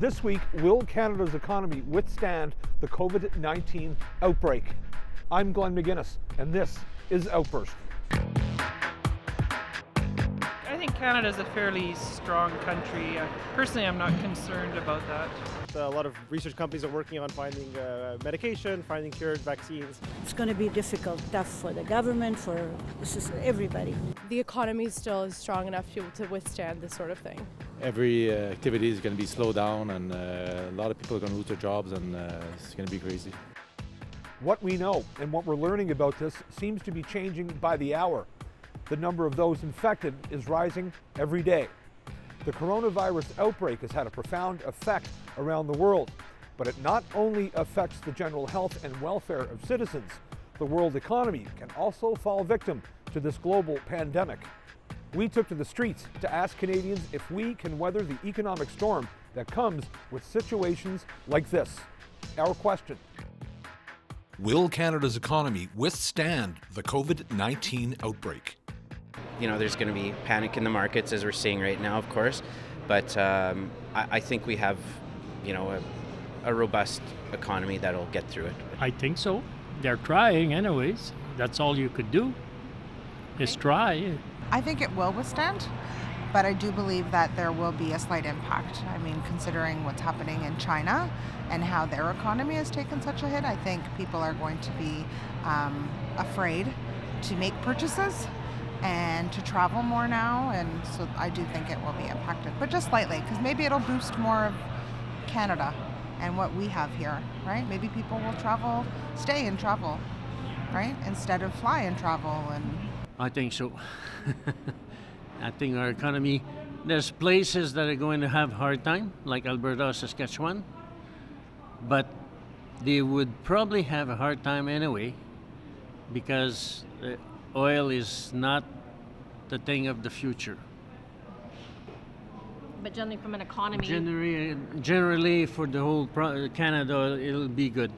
This week, will Canada's economy withstand the COVID-19 outbreak? I'm Glenn McGuinness, and this is Outburst. I think Canada is a fairly strong country. Personally, I'm not concerned about that. A lot of research companies are working on finding medication, finding cures, vaccines. It's going to be difficult, tough for the government, for everybody. The economy still is strong enough to be able to withstand this sort of thing. Every activity is going to be slowed down, and a lot of people are going to lose their jobs, and it's going to be crazy. What we know and what we're learning about this seems to be changing by the hour. The number of those infected is rising every day. The coronavirus outbreak has had a profound effect around the world, but it not only affects the general health and welfare of citizens, the world economy can also fall victim to this global pandemic. We took to the streets to ask Canadians if we can weather the economic storm that comes with situations like this. Our question: will Canada's economy withstand the COVID-19 outbreak? You know, there's going to be panic in the markets, as we're seeing right now, of course, but I think we have, a robust economy that'll get through it. I think so. They're trying anyways. That's all you could do, is try. I think it will withstand, but I do believe that there will be a slight impact. I mean, considering what's happening in China and how their economy has taken such a hit, I think people are going to be afraid to make purchases and to travel more now, and so I do think it will be impacted, but just slightly, because maybe it'll boost more of Canada and what we have here, right? Maybe people will travel, stay and travel, right, instead of fly and travel. And I think so. I think our economy, there's places that are going to have a hard time, like Alberta, Saskatchewan, but they would probably have a hard time anyway, because oil is not the thing of the future. But generally from an economy... Generally for the whole Canada, it'll be good.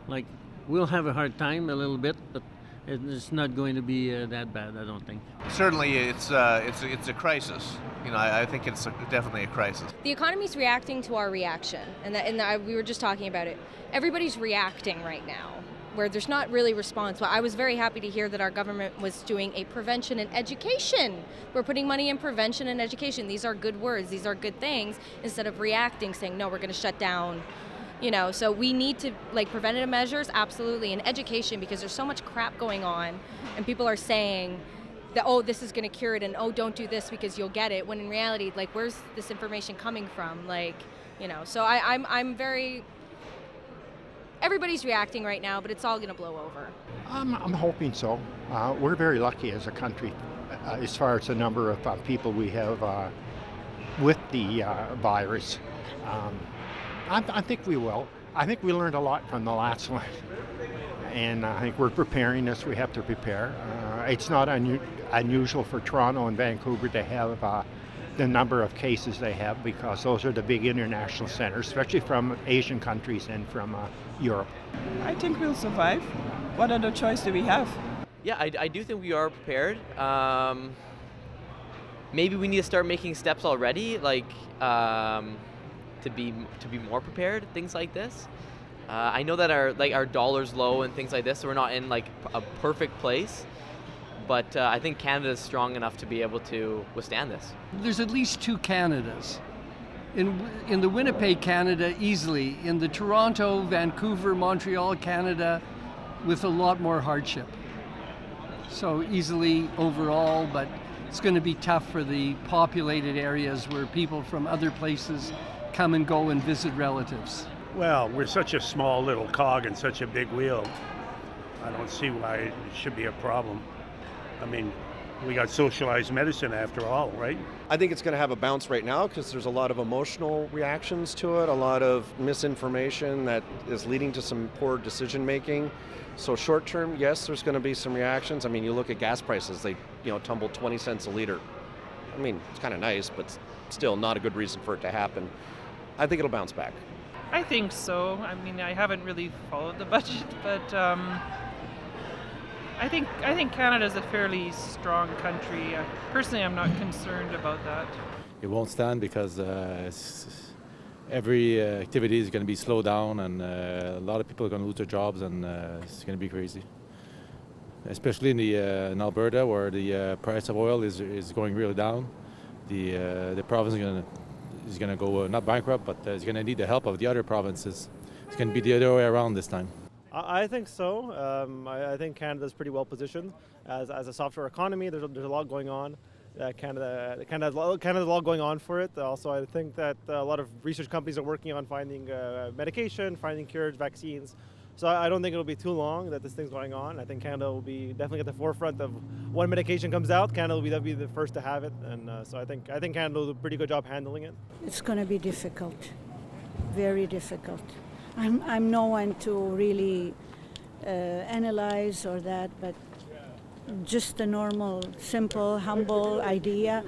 Like, we'll have a hard time a little bit, but it's not going to be that bad, I don't think. Certainly it's a crisis. I think it's definitely a crisis. The economy's reacting to our reaction, and we were just talking about it. Everybody's reacting right now, where there's not really response. Well, I was very happy to hear that our government was doing a prevention and education. We're putting money in prevention and education. These are good words. These are good things, instead of reacting, saying, no, we're going to shut down. So we need to, preventative measures, absolutely, and education, because there's so much crap going on, and people are saying that, oh, this is going to cure it, and oh, don't do this because you'll get it, when in reality, where's this information coming from? So I'm very... Everybody's reacting right now, but it's all going to blow over. I'm hoping so. We're very lucky as a country as far as the number of people we have with the virus. I think we will. I think we learned a lot from the last one. And I think we're preparing as we have to prepare. It's not unusual for Toronto and Vancouver to have the number of cases they have, because those are the big international centers, especially from Asian countries and from Europe. I think we'll survive. What other choice do we have? Yeah, I do think we are prepared. Maybe we need to start making steps already, to be more prepared, things like this. I know that our dollar's low and things like this, so we're not in a perfect place. But I think Canada is strong enough to be able to withstand this. There's at least two Canadas. In the Winnipeg, Canada, easily. In the Toronto, Vancouver, Montreal, Canada, with a lot more hardship. So easily overall, but it's going to be tough for the populated areas where people from other places come and go and visit relatives. Well, we're such a small little cog in such a big wheel. I don't see why it should be a problem. I mean, we got socialized medicine after all, right? I think it's going to have a bounce right now because there's a lot of emotional reactions to it, a lot of misinformation that is leading to some poor decision making. So short term, yes, there's going to be some reactions. I mean, you look at gas prices, they tumbled 20 cents a liter. I mean, it's kind of nice, but still not a good reason for it to happen. I think it'll bounce back. I think so. I mean, I haven't really followed the budget, but I think Canada's a fairly strong country. Personally, I'm not concerned about that. It won't stand because every activity is going to be slowed down, and a lot of people are going to lose their jobs, and it's going to be crazy. Especially in Alberta, where the price of oil is going really down. The province is going to go not bankrupt, but is going to need the help of the other provinces. It's going to be the other way around this time. I think so. I think Canada's pretty well positioned as a software economy. There's a lot going on. Canada has a lot going on for it. Also, I think that a lot of research companies are working on finding medication, finding cures, vaccines. So I don't think it'll be too long that this thing's going on. I think Canada will be definitely at the forefront of when medication comes out. Canada will be the first to have it, and so I think Canada will do a pretty good job handling it. It's going to be difficult, very difficult. I'm no one to really analyze or that, but just a normal, simple, humble idea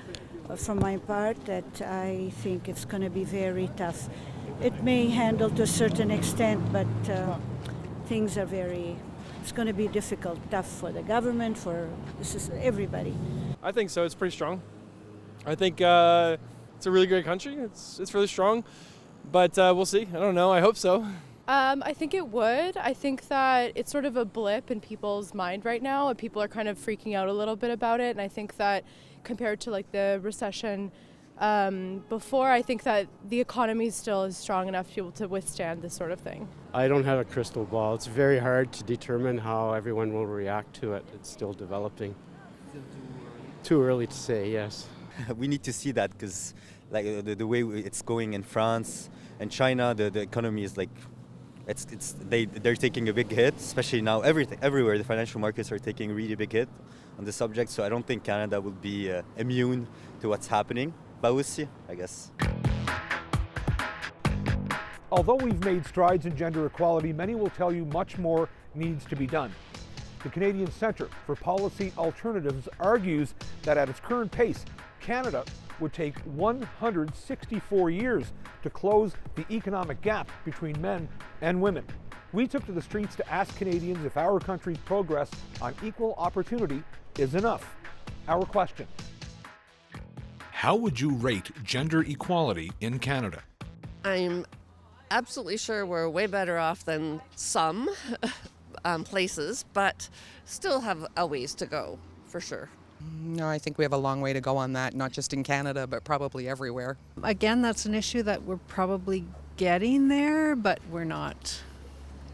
from my part that I think it's going to be very tough. It may handle to a certain extent, but things are it's going to be difficult, tough for the government, for everybody. I think so. It's pretty strong. I think it's a really great country. It's really strong, but we'll see. I don't know. I hope so. I think it would. I think that it's sort of a blip in people's mind right now, and people are kind of freaking out a little bit about it. And I think that compared to like the recession before, I think that the economy still is strong enough to be able to withstand this sort of thing. I don't have a crystal ball. It's very hard to determine how everyone will react to it. It's still developing. Too early to say, yes. We need to see that because like the way it's going in France and China, the economy is like, they're taking a big hit, especially now everywhere the financial markets are taking a really big hit on the subject. So I don't think Canada will be immune to what's happening, but we'll see, I guess. Although we've made strides in gender equality, many will tell you much more needs to be done. The Canadian Centre for Policy Alternatives argues that at its current pace, Canada would take 164 years to close the economic gap between men and women. We took to the streets to ask Canadians if our country's progress on equal opportunity is enough. Our question: how would you rate gender equality in Canada? I'm absolutely sure we're way better off than some places, but still have a ways to go, for sure. No, I think we have a long way to go on that, not just in Canada, but probably everywhere. Again, that's an issue that we're probably getting there, but we're not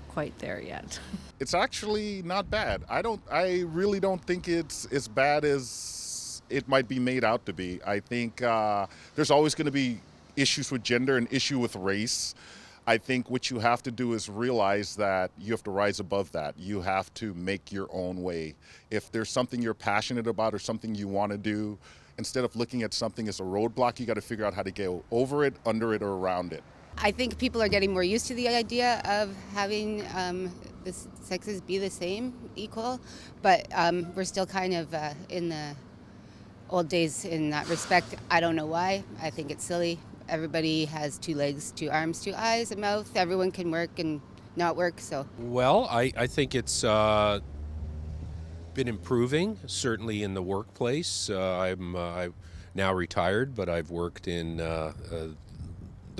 quite there yet. It's actually not bad. I really don't think it's as bad as it might be made out to be. I think there's always going to be issues with gender and issue with race. I think what you have to do is realize that you have to rise above that. You have to make your own way. If there's something you're passionate about or something you want to do, instead of looking at something as a roadblock, you got to figure out how to go over it, under it, or around it. I think people are getting more used to the idea of having the sexes be the same, equal, but we're still kind of in the old days in that respect. I don't know why. I think it's silly. Everybody has 2 legs, 2 arms, 2 eyes, a mouth. Everyone can work and not work, so. Well, I think it's been improving, certainly in the workplace. I'm now retired, but I've worked in the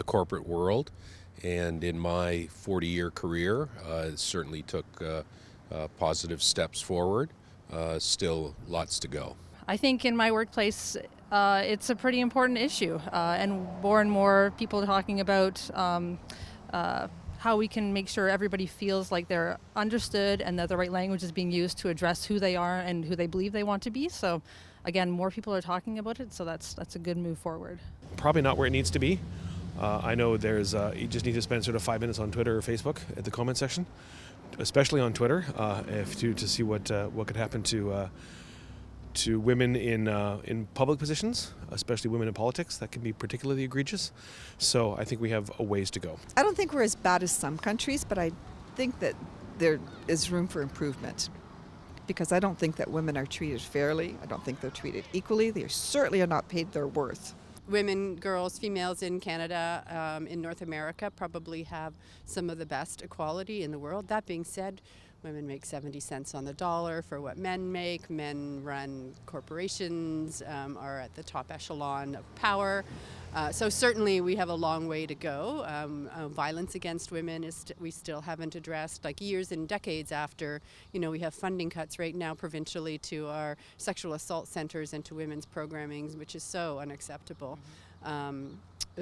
corporate world, and in my 40-year career, it certainly took positive steps forward. Still lots to go. I think in my workplace, it's a pretty important issue, and more people are talking about how we can make sure everybody feels like they're understood and that the right language is being used to address who they are and who they believe they want to be. So, again, more people are talking about it, so that's a good move forward. Probably not where it needs to be. I know there's you just need to spend sort of 5 minutes on Twitter or Facebook at the comment section, especially on Twitter, to see what could happen to women in public positions, especially women in politics. That can be particularly egregious. So I think we have a ways to go. I don't think we're as bad as some countries, but I think that there is room for improvement, because I don't think that women are treated fairly. I don't think they're treated equally. They certainly are not paid their worth. Women, girls, females in Canada, in North America probably have some of the best equality in the world. That being said, Women make 70 cents on the dollar for what men make. Men run corporations, are at the top echelon of power. So certainly we have a long way to go. Violence against women we still haven't addressed. Like years and decades after, we have funding cuts right now provincially to our sexual assault centers and to women's programming, which is so unacceptable.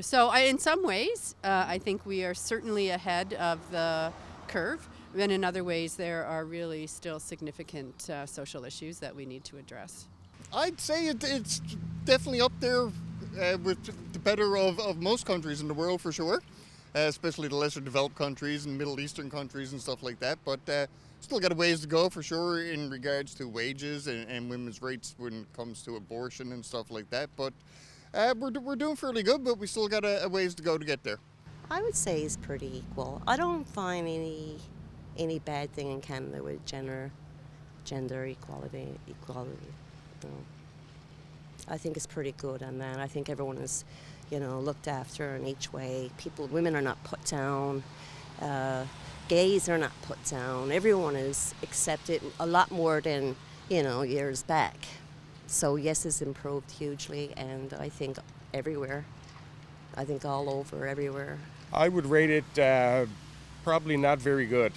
So in some ways, I think we are certainly ahead of the curve. Then in other ways, there are really still significant social issues that we need to address. I'd say it's definitely up there with the better of most countries in the world for sure, especially the lesser developed countries and Middle Eastern countries and stuff like that. But still got a ways to go for sure in regards to wages and women's rights when it comes to abortion and stuff like that. But we're doing fairly good, but we still got a ways to go to get there. I would say it's pretty equal. I don't find any bad thing in Canada with gender equality. No. I think it's pretty good on that. I think everyone is, looked after in each way. Women are not put down. Gays are not put down. Everyone is accepted a lot more than, years back. So yes, it's improved hugely, and I think everywhere. I think all over, everywhere. I would rate it probably not very good.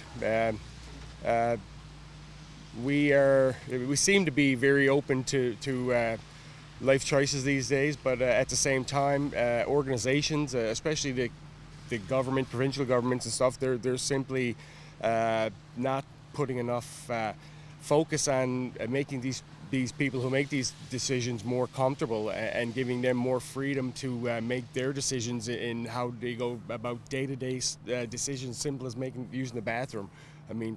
We seem to be very open to life choices these days, but at the same time, organizations, especially the government, provincial governments and stuff, they're simply not putting enough focus on making these people who make these decisions more comfortable and giving them more freedom to make their decisions in how they go about day-to-day decisions, simple as using the bathroom. I mean,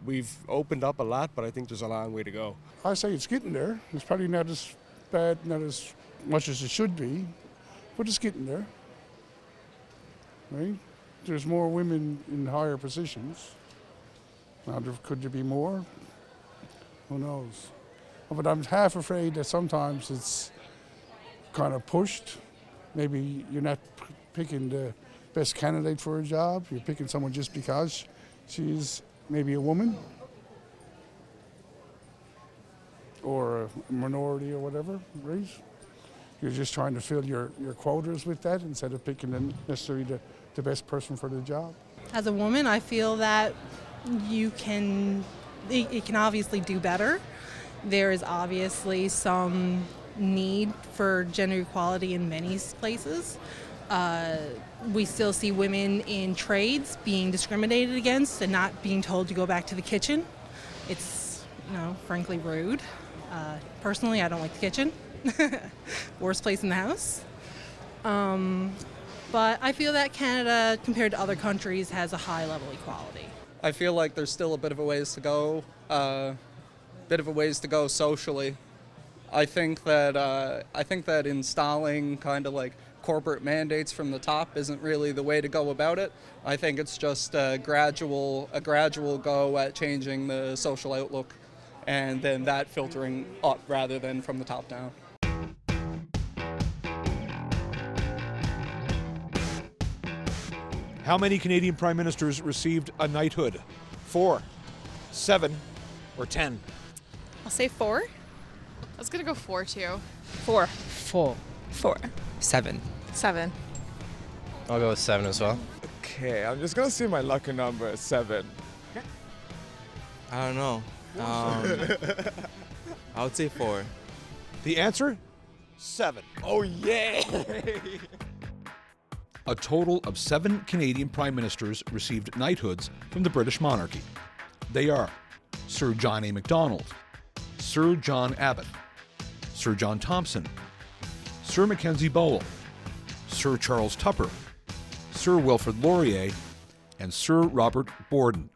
we've opened up a lot, but I think there's a long way to go. I say it's getting there. It's probably not as bad, not as much as it should be, but it's getting there. Right? There's more women in higher positions. Now, could there be more? Who knows? But I'm half afraid that sometimes it's kind of pushed. Maybe you're not picking the best candidate for a job. You're picking someone just because she's maybe a woman or a minority or whatever race. You're just trying to fill your quotas with that instead of picking necessarily the best person for the job. As a woman, I feel that it can obviously do better. There is obviously some need for gender equality in many places. We still see women in trades being discriminated against and not being told to go back to the kitchen. It's, frankly rude. Personally, I don't like the kitchen. Worst place in the house. But I feel that Canada, compared to other countries, has a high level of equality. I feel like there's still a bit of a ways to go, socially. I think that installing kind of like corporate mandates from the top isn't really the way to go about it. I think it's just a gradual go at changing the social outlook, and then that filtering up rather than from the top down. How many Canadian Prime Ministers received a knighthood? 4, 7, or 10? I'll say 4. I was gonna go 4 too. 4. 4. 4. 7. 7. I'll go with 7 as well. Okay, I'm just gonna see my lucky number, 7. I don't know. I would say 4. The answer? 7. Oh yeah! A total of 7 Canadian Prime Ministers received knighthoods from the British monarchy. They are Sir John A. Macdonald, Sir John Abbott, Sir John Thompson, Sir Mackenzie Bowell, Sir Charles Tupper, Sir Wilfrid Laurier, and Sir Robert Borden.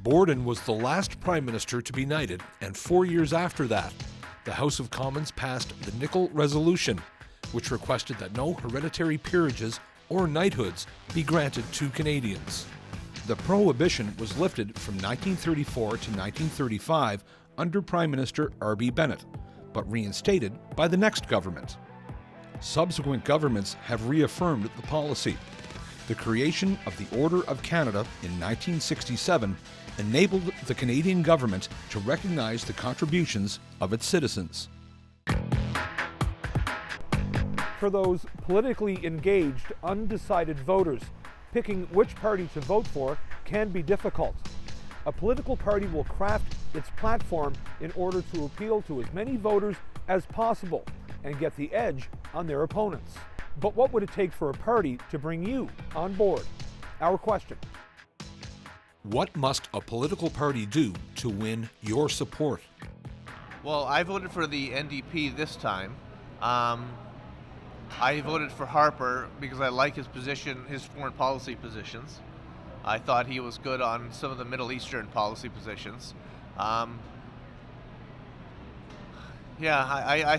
Borden was the last Prime Minister to be knighted, and 4 years after that, the House of Commons passed the Nicol Resolution, which requested that no hereditary peerages or knighthoods be granted to Canadians. The prohibition was lifted from 1934 to 1935 under Prime Minister R.B. Bennett, but reinstated by the next government. Subsequent governments have reaffirmed the policy. The creation of the Order of Canada in 1967 enabled the Canadian government to recognize the contributions of its citizens. For those politically engaged, undecided voters, picking which party to vote for can be difficult. A political party will craft its platform in order to appeal to as many voters as possible and get the edge on their opponents. But what would it take for a party to bring you on board? Our question. What must a political party do to win your support? Well, I voted for the NDP this time. I voted for Harper because I like his position, his foreign policy positions. I thought he was good on some of the Middle Eastern policy positions. I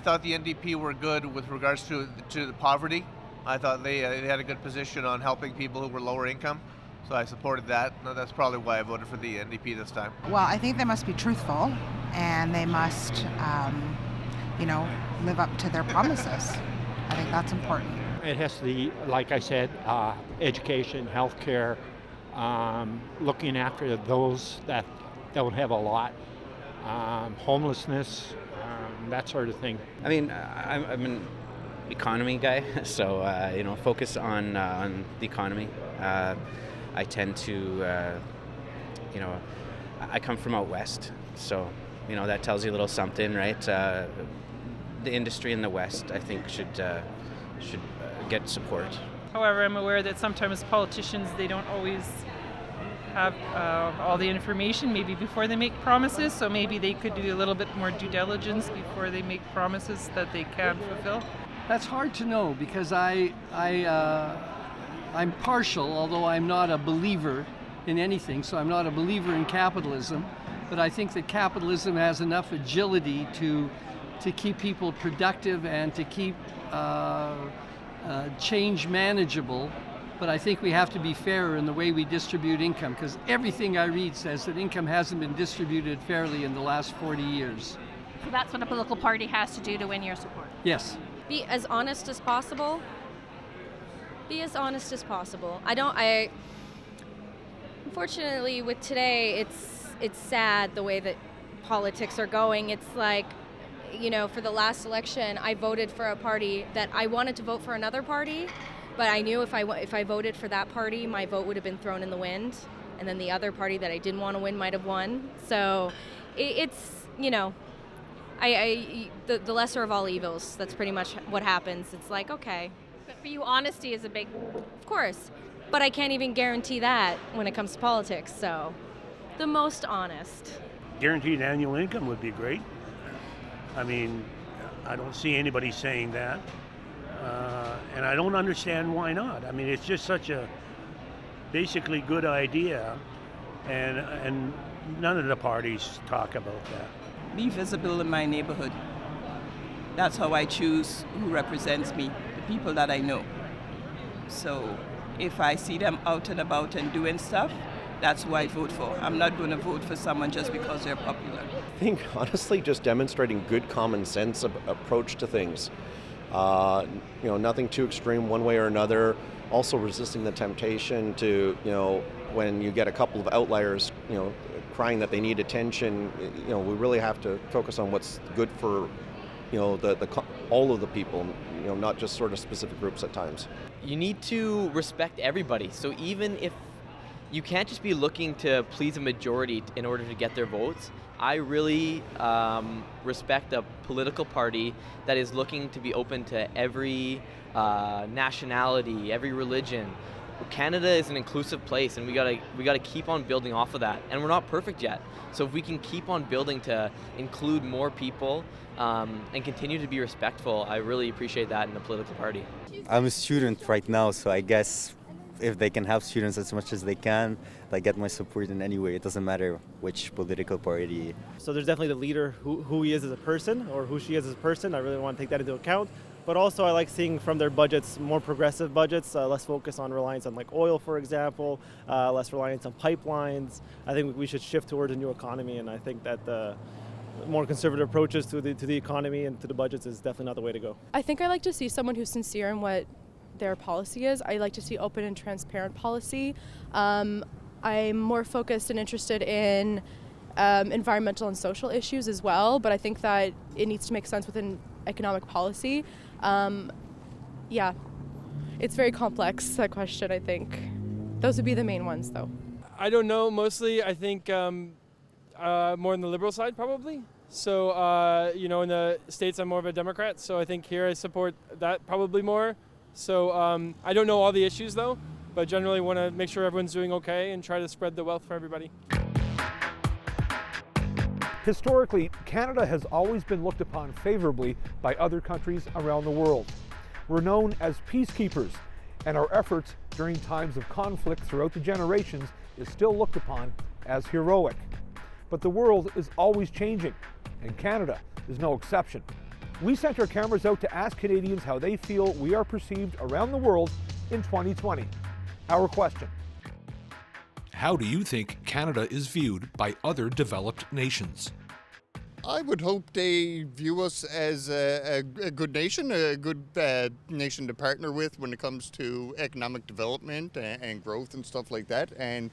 thought the NDP were good with regards to the poverty. I thought they had a good position on helping people who were lower income, so I supported that. No, that's probably why I voted for the NDP this time. Well, I think they must be truthful, and they must, live up to their promises. I think that's important. It has to be, like I said, education, healthcare, looking after those that don't have a lot, homelessness, that sort of thing. I mean, I'm an economy guy, so focus on the economy. I tend to, I come from out west, so that tells you a little something, right? The industry in the West, I think, should get support. However, I'm aware that sometimes politicians, they don't always have all the information maybe before they make promises, so maybe they could do a little bit more due diligence before they make promises that they can fulfill. That's hard to know because I'm partial, although I'm not a believer in anything, so I'm not a believer in capitalism, but I think that capitalism has enough agility to keep people productive and to keep change manageable. But I think we have to be fairer in the way we distribute income, because everything I read says that income hasn't been distributed fairly in the last 40 years. So that's what a political party has to do to win your support? Yes. Be as honest as possible. Be as honest as possible. Unfortunately, with today, it's sad the way that politics are going. It's like, for the last election, I voted for a party that I wanted to vote for another party, but I knew if I voted for that party, my vote would have been thrown in the wind, and then the other party that I didn't want to win might have won. So it's, the lesser of all evils. That's pretty much what happens. It's like, okay. But for you, honesty is a big... Of course. But I can't even guarantee that when it comes to politics, so the most honest. Guaranteed annual income would be great. I mean, I don't see anybody saying that. And I don't understand why not. I mean, it's just such a basically good idea, and none of the parties talk about that. Be visible in my neighborhood. That's how I choose who represents me, the people that I know. So if I see them out and about and doing stuff, that's who I vote for. I'm not going to vote for someone just because they're popular. I think, honestly, just demonstrating good common sense approach to things. Nothing too extreme one way or another. Also resisting the temptation to, when you get a couple of outliers, crying that they need attention, we really have to focus on what's good for, all of the people, not just sort of specific groups at times. You need to respect everybody. So even if you can't just be looking to please a majority in order to get their votes, I really respect a political party that is looking to be open to every nationality, every religion. Canada is an inclusive place, and we gotta keep on building off of that. And we're not perfect yet, so if we can keep on building to include more people and continue to be respectful, I really appreciate that in a political party. I'm a student right now, so I guess if they can help students as much as they can, they get my support in any way. It doesn't matter which political party. So there's definitely the leader, who he is as a person, or who she is as a person. I really want to take that into account. But also I like seeing from their budgets more progressive budgets, less focus on reliance on like oil, for example, less reliance on pipelines. I think we should shift towards a new economy, and I think that the more conservative approaches to the economy and to the budgets is definitely not the way to go. I think I like to see someone who's sincere in what their policy is. I like to see open and transparent policy. I'm more focused and interested in environmental and social issues as well, but I think that it needs to make sense within economic policy. Yeah, it's very complex, that question, I think. Those would be the main ones, though. I don't know. Mostly, I think more on the liberal side, probably. So, in the States, I'm more of a Democrat, so I think here I support that probably more. So, I don't know all the issues, though, but generally want to make sure everyone's doing okay and try to spread the wealth for everybody. Historically, Canada has always been looked upon favorably by other countries around the world. We're known as peacekeepers, and our efforts during times of conflict throughout the generations is still looked upon as heroic. But the world is always changing, and Canada is no exception. We sent our cameras out to ask Canadians how they feel we are perceived around the world in 2020. Our question: how do you think Canada is viewed by other developed nations? I would hope they view us as a good nation, a good nation to partner with when it comes to economic development and growth and stuff like that. And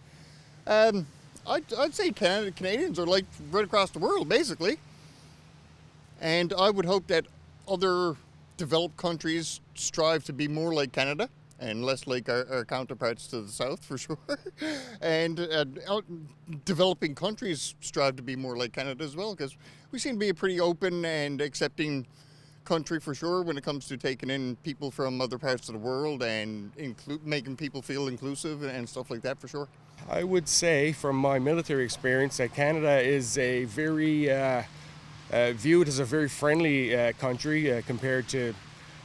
I'd say Canadians are like right across the world, basically. And I would hope that other developed countries strive to be more like Canada and less like our counterparts to the south, for sure. And developing countries strive to be more like Canada as well, because we seem to be a pretty open and accepting country, for sure, when it comes to taking in people from other parts of the world and making people feel inclusive and stuff like that, for sure. I would say, from my military experience, that Canada is a very viewed as a very friendly country compared to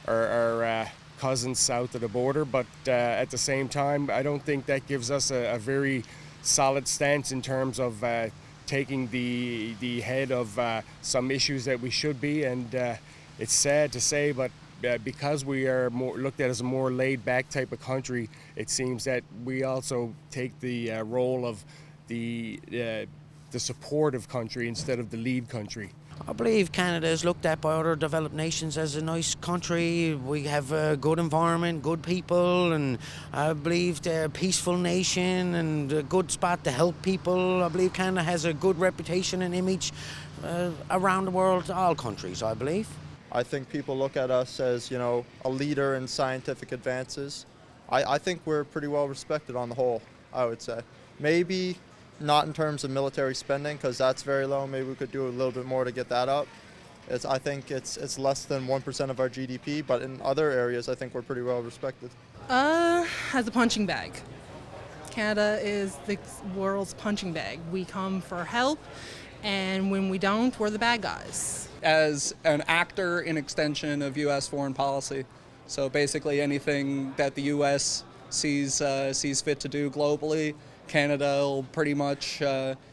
our cousins south of the border, but at the same time, I don't think that gives us a very solid stance in terms of taking the head of some issues that we should be. And it's sad to say, but because we are more looked at as a more laid-back type of country, it seems that we also take the role of the supportive country instead of the lead country. I believe Canada is looked at by other developed nations as a nice country. We have a good environment, good people, and I believe they're a peaceful nation and a good spot to help people. I believe Canada has a good reputation and image around the world, all countries, I believe. I think people look at us as, a leader in scientific advances. I think we're pretty well respected on the whole, I would say. Maybe not in terms of military spending, because that's very low. Maybe we could do a little bit more to get that up. I think it's less than 1% of our GDP, but in other areas, I think we're pretty well respected. As a punching bag. Canada is the world's punching bag. We come for help, and when we don't, we're the bad guys. As an actor in extension of U.S. foreign policy, so basically anything that the U.S. sees fit to do globally, Canada will pretty much,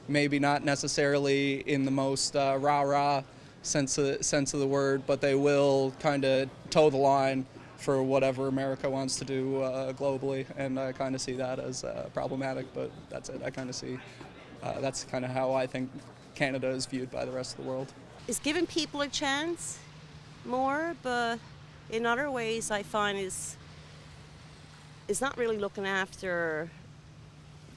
maybe not necessarily in the most rah-rah sense of the word, but they will kind of toe the line for whatever America wants to do globally, and I kind of see that as problematic, but that's it. I kind of see, that's kind of how I think Canada is viewed by the rest of the world. It's giving people a chance more, but in other ways I find is not really looking after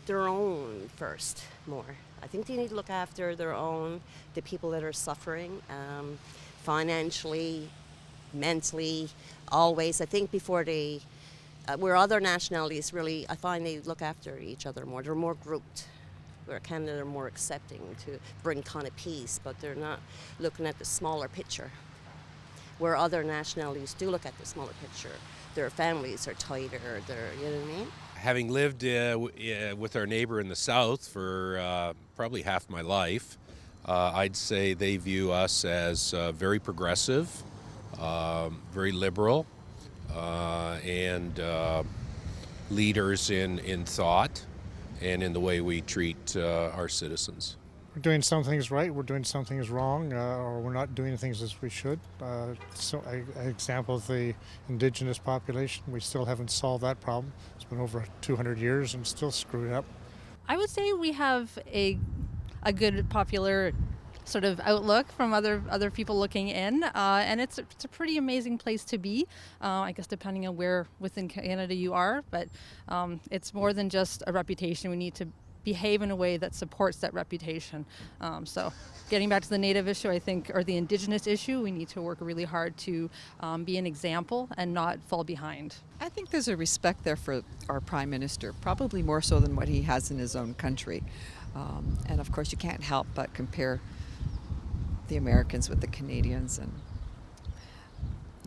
their own first more. I think they need to look after their own, the people that are suffering financially, mentally, always. I think before they, where other nationalities really, I find they look after each other more. They're more grouped. Where Canada are more accepting to bring kind of peace, but they're not looking at the smaller picture. Where other nationalities do look at the smaller picture. Their families are tighter, you know what I mean? Having lived with our neighbor in the south for probably half my life, I'd say they view us as very progressive, very liberal, and leaders in thought and in the way we treat our citizens. We're doing some things right, we're doing some things wrong, or we're not doing things as we should. So an example of the Indigenous population, we still haven't solved that problem. It's been over 200 years and still screwed up. I would say we have a good popular sort of outlook from other people looking in, and it's a pretty amazing place to be. I guess depending on where within Canada you are, but it's more than just a reputation. We need to behave in a way that supports that reputation. So getting back to the Native issue, I think, or the Indigenous issue, we need to work really hard to be an example and not fall behind. I think there's a respect there for our Prime Minister, probably more so than what he has in his own country. And of course you can't help but compare the Americans with the Canadians, and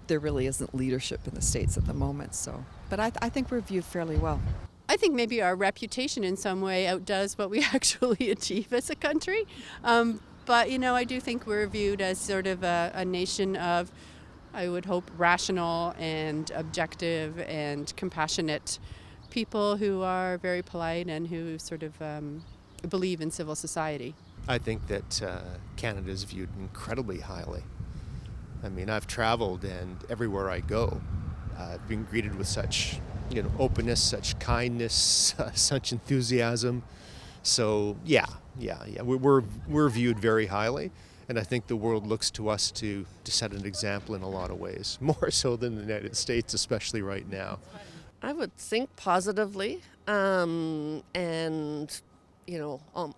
there really isn't leadership in the States at the moment. So, but I think we're viewed fairly well. I think maybe our reputation in some way outdoes what we actually achieve as a country. But, I do think we're viewed as sort of a nation of, I would hope, rational and objective and compassionate people who are very polite and who sort of believe in civil society. I think that Canada is viewed incredibly highly. I mean, I've traveled, and everywhere I go, I've been greeted with such openness, such kindness, such enthusiasm. So yeah, we're viewed very highly, and I think the world looks to us to set an example in a lot of ways, more so than the United States, especially right now. I would think positively, and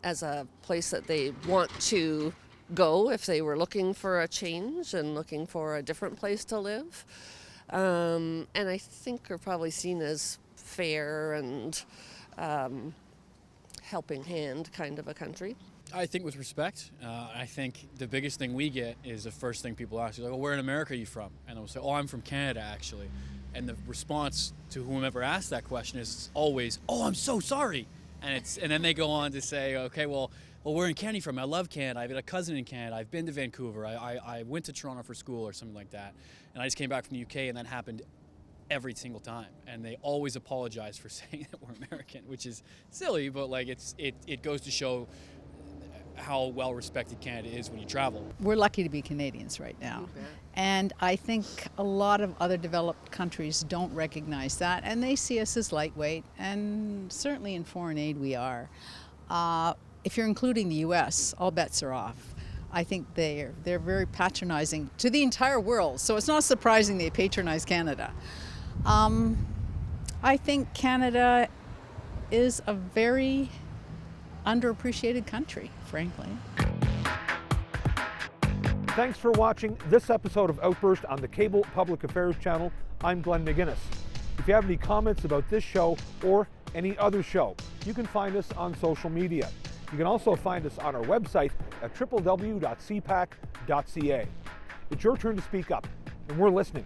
as a place that they want to go if they were looking for a change and looking for a different place to live. And I think are probably seen as fair and helping hand kind of a country. I think with respect. I think the biggest thing we get is the first thing people ask you, like, where in America are you from? And they'll say, I'm from Canada, actually. And the response to whomever asked that question is always, I'm so sorry. And then they go on to say, okay, well, where in Canada are you from? I love Canada. I've got a cousin in Canada. I've been to Vancouver. I went to Toronto for school or something like that. And I just came back from the UK, and that happened every single time. And they always apologize for saying that we're American, which is silly, but it goes to show how well respected Canada is when you travel. We're lucky to be Canadians right now. And I think a lot of other developed countries don't recognize that, and they see us as lightweight, and certainly in foreign aid we are. If you're including the US, all bets are off. I think they're very patronizing to the entire world, so it's not surprising they patronize Canada. I think Canada is a very underappreciated country, frankly. Thanks for watching this episode of Outburst on the Cable Public Affairs channel. I'm Glenn McGuinness. If you have any comments about this show or any other show, you can find us on social media. You can also find us on our website at www.cpac.ca. It's your turn to speak up, and we're listening.